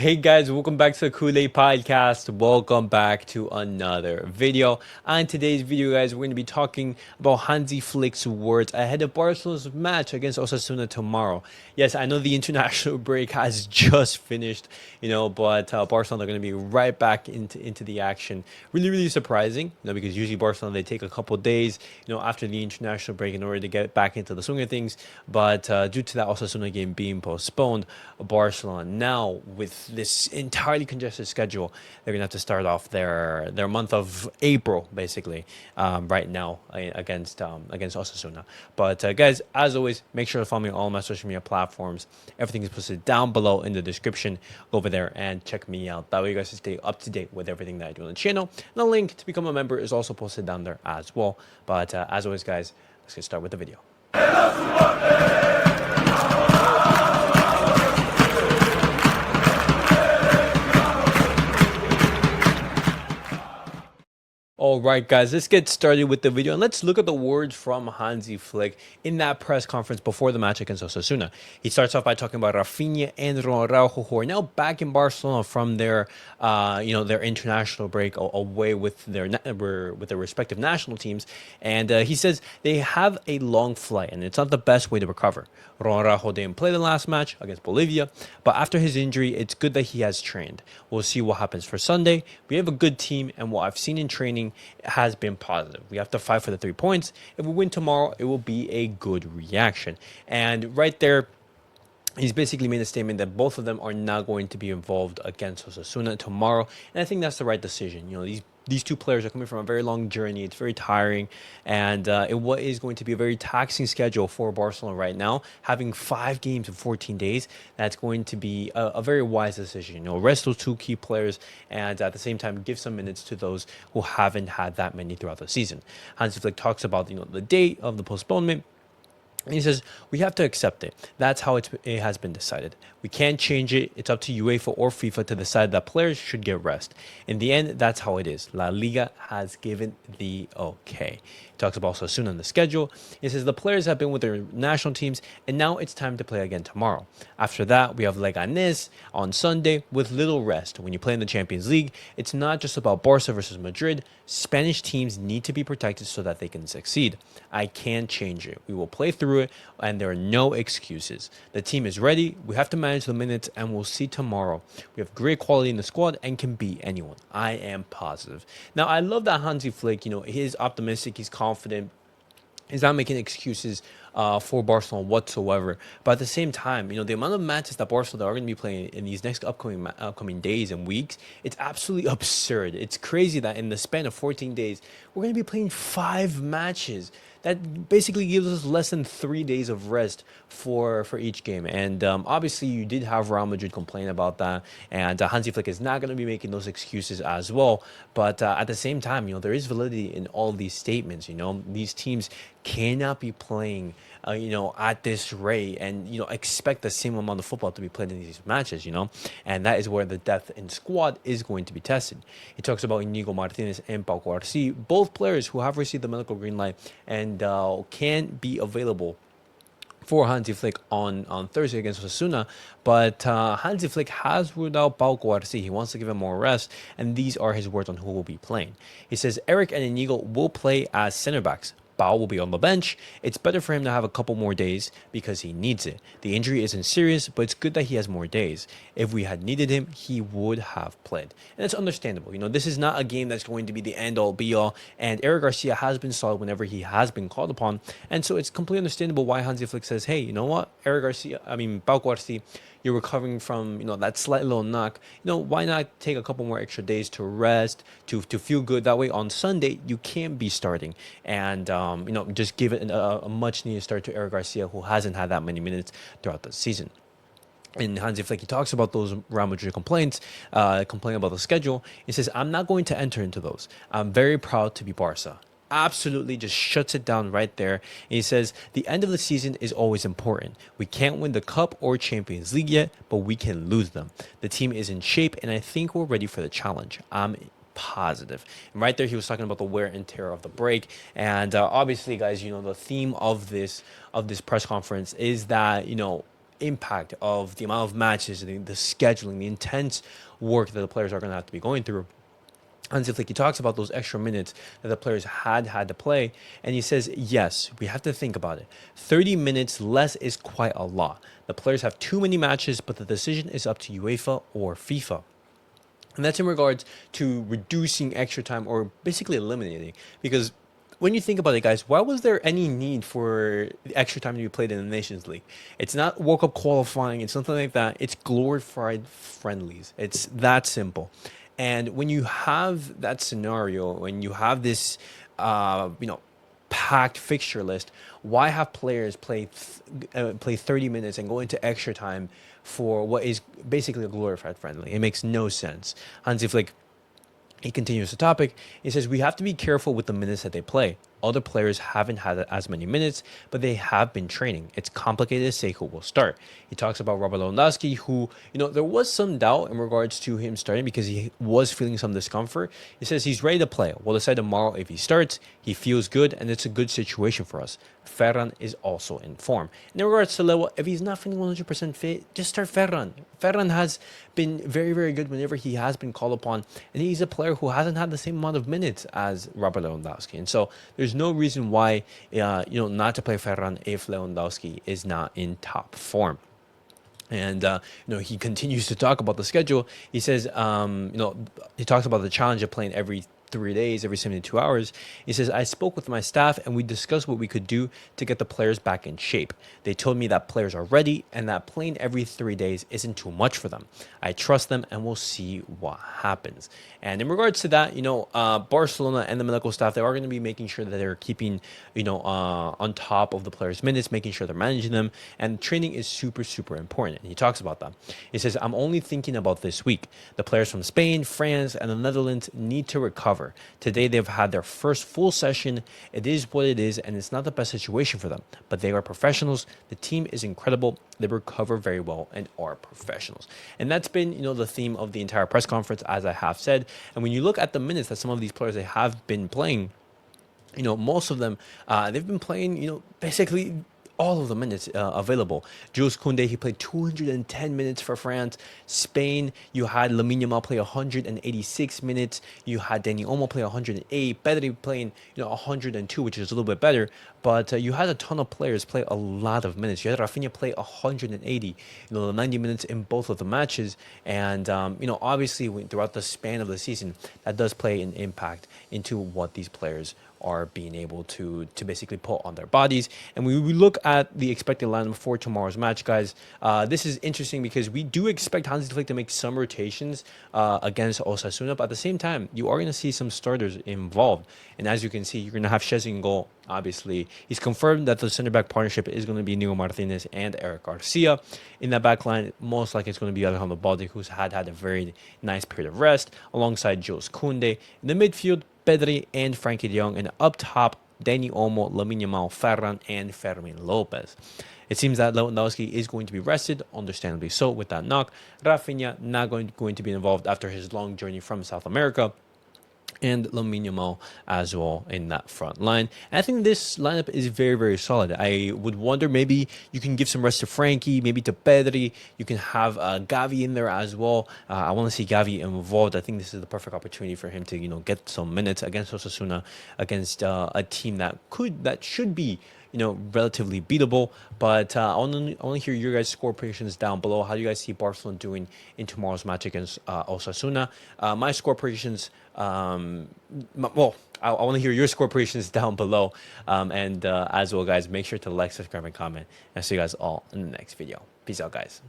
Hey guys, welcome back to the Kool-Aid Podcast. Welcome back to another video. On today's video, guys, we're going to be talking about Hansi Flick's words ahead of Barcelona's match against Osasuna tomorrow. Yes, I know the international break has just finished, but Barcelona are going to be right back into the action. Really surprising, because usually Barcelona, they take a couple days, after the international break in order to get back into the swing of things. But due to that Osasuna game being postponed, Barcelona now with this entirely congested schedule, they're gonna have to start off their month of April basically right now against Osasuna. But guys, as always, make sure to follow me on all my social media platforms. Everything is posted down below in the description. Go over there and check me out. That way you guys can stay up to date with everything that I do on the channel. And the link to become a member is also posted down there as well. But as always, guys, let's get started with the video. All right, guys, let's get started with the video and let's look at the words from Hansi Flick in that press conference before the match against Osasuna. He starts off by talking about Raphinha and Ronald Araujo, who are now back in Barcelona from their, their international break away with their respective national teams. And he says they have a long flight and it's not the best way to recover. Ronald Araujo didn't play the last match against Bolivia, but after his injury, it's good that he has trained. We'll see what happens for Sunday. We have a good team, and what I've seen in training has been positive. We have to fight for the 3 points. If we win tomorrow, it will be a good reaction. And right there, he's basically made a statement that both of them are not going to be involved against Osasuna tomorrow. And I think that's the right decision. These two players are coming from a very long journey. It's very tiring. And what is going to be a very taxing schedule for Barcelona right now, having 5 games in 14 days, that's going to be a very wise decision. Rest those 2 key players and at the same time give some minutes to those who haven't had that many throughout the season. Hansi Flick talks about the date of the postponement. And he says, we have to accept it. That's how it has been decided. We can't change it. It's up to UEFA or FIFA to decide that players should get rest. In the end, that's how it is. LaLiga has given the okay. He talks about Osasuna on the schedule. He says the players have been with their national teams, and now it's time to play again tomorrow. After that, we have Leganés on Sunday with little rest. When you play in the Champions League, it's not just about Barca versus Madrid. Spanish teams need to be protected so that they can succeed. I can't change it. We will play through it, and there are no excuses. The team is ready. We have to manage the minutes, and we'll see tomorrow. We have great quality in the squad and can beat anyone. I am positive. Now, I love that Hansi Flick, he's optimistic, he's confident. He's not making excuses for Barcelona whatsoever. But at the same time, the amount of matches that Barcelona are going to be playing in these next upcoming days and weeks, it's absolutely absurd. It's crazy that in the span of 14 days, we're going to be playing 5 matches. That basically gives us less than 3 days of rest for each game. And obviously, you did have Real Madrid complain about that. And Hansi Flick is not going to be making those excuses as well. But at the same time, there is validity in all these statements. These teams cannot be playing, at this rate and, expect the same amount of football to be played in these matches, and that is where the depth in squad is going to be tested. He talks about Iñigo, Martinez, and Garcia, both players who have received the medical green light and can be available for Hansi Flick on Thursday against Osasuna, but Hansi Flick has ruled out Garcia. He wants to give him more rest, and these are his words on who will be playing. He says Eric and Iñigo will play as center backs. Pau will be on the bench. It's better for him to have a couple more days because he needs it. The injury isn't serious, but it's good that he has more days. If we had needed him, he would have played. And it's understandable. This is not a game that's going to be the end-all, be-all. And Eric Garcia has been solid whenever he has been called upon. And so it's completely understandable why Hansi Flick says, hey, you know what? Pau Garcia, you're recovering from, that slight little knock. Why not take a couple more extra days to rest, to feel good? That way on Sunday, you can be starting. And, just give it a much-needed start to Eric Garcia, who hasn't had that many minutes throughout the season. And Hansi Flick, he talks about those Real Madrid complaints, complaining about the schedule. He says, I'm not going to enter into those. I'm very proud to be Barca. Absolutely just shuts it down right there. And he says, the end of the season is always important. We can't win the Cup or Champions League yet, but we can lose them. The team is in shape, and I think we're ready for the challenge. I'm positive. And right there, he was talking about the wear and tear of the break. And obviously, guys, the theme of this press conference is that, impact of the amount of matches, the scheduling, the intense work that the players are going to have to be going through. Hansi Flick, he talks about those extra minutes that the players had to play, and he says, yes, we have to think about it. 30 minutes less is quite a lot. The players have too many matches, but the decision is up to UEFA or FIFA. And that's in regards to reducing extra time or basically eliminating. Because when you think about it, guys, why was there any need for the extra time to be played in the Nations League? It's not World Cup qualifying. It's something like that. It's glorified friendlies. It's that simple. And when you have that scenario, when you have this, packed fixture list, why have players play 30 minutes and go into extra time for what is basically a glorified friendly? It makes no sense. Hansi Flick, he continues the topic. He says, we have to be careful with the minutes that they play. Other players haven't had as many minutes, but they have been training. It's complicated to say who will start. He talks about Lewandowski, who, there was some doubt in regards to him starting because he was feeling some discomfort. He says he's ready to play. We'll decide tomorrow if he starts. He feels good, and it's a good situation for us. Ferran is also in form. In regards to Lewa, if he's not feeling 100% fit, just start Ferran. Ferran has been very, very good whenever he has been called upon, and he's a player who hasn't had the same amount of minutes as Lewandowski. And so there's no reason why, not to play Ferran if Lewandowski is not in top form. And, he continues to talk about the schedule. He says, he talks about the challenge of playing every 3 days, every 72 hours. He says, I spoke with my staff and we discussed what we could do to get the players back in shape. They told me that players are ready and that playing every 3 days isn't too much for them. I trust them and we'll see what happens. And in regards to that, Barcelona and the medical staff, they are going to be making sure that they're keeping, on top of the players' minutes, making sure they're managing them. And training is super, super important. And he talks about that. He says, I'm only thinking about this week. The players from Spain, France, and the Netherlands need to recover. Today, they've had their first full session. It is what it is, and it's not the best situation for them. But they are professionals. The team is incredible. They recover very well and are professionals. And that's been, the theme of the entire press conference, as I have said. And when you look at the minutes that some of these players they have been playing, most of them, they've been playing, basically all of the minutes available. Jules Koundé, he played 210 minutes for France. Spain, you had Lamine Yamal play 186 minutes. You had Dani Olmo play 108. Pedri playing 102, which is a little bit better. But you had a ton of players play a lot of minutes. You had Raphinha play 180, the 90 minutes in both of the matches. And, obviously throughout the span of the season, that does play an impact into what these players are being able to basically put on their bodies. And when we look at the expected lineup for tomorrow's match, guys, this is interesting because we do expect Hansi Flick to make some rotations against Osasuna, but at the same time, you are going to see some starters involved. And as you can see, you're going to have Shez in goal. Obviously, he's confirmed that the center back partnership is going to be Iñigo Martinez and Eric Garcia. In that back line, most likely it's going to be Alejandro Balde, who's had a very nice period of rest, alongside Jules Koundé. In the midfield, Pedri and Frankie de Jong, and up top, Dani Olmo, Lamine Yamal, Ferran, and Fermin Lopez. It seems that Lewandowski is going to be rested, understandably so, with that knock. Raphinha not going to be involved after his long journey from South America. And Lamine Yamal as well in that front line. And I think this lineup is very, very solid. I would wonder maybe you can give some rest to Frankie, maybe to Pedri. You can have Gavi in there as well. I want to see Gavi involved. I think this is the perfect opportunity for him to get some minutes against Osasuna, against a team that should be relatively beatable. But I want to hear your guys' score predictions down below. How do you guys see Barcelona doing in tomorrow's match against Osasuna? My score predictions, I want to hear your score predictions down below. And as well, guys, make sure to like, subscribe, and comment. And I'll see you guys all in the next video. Peace out, guys.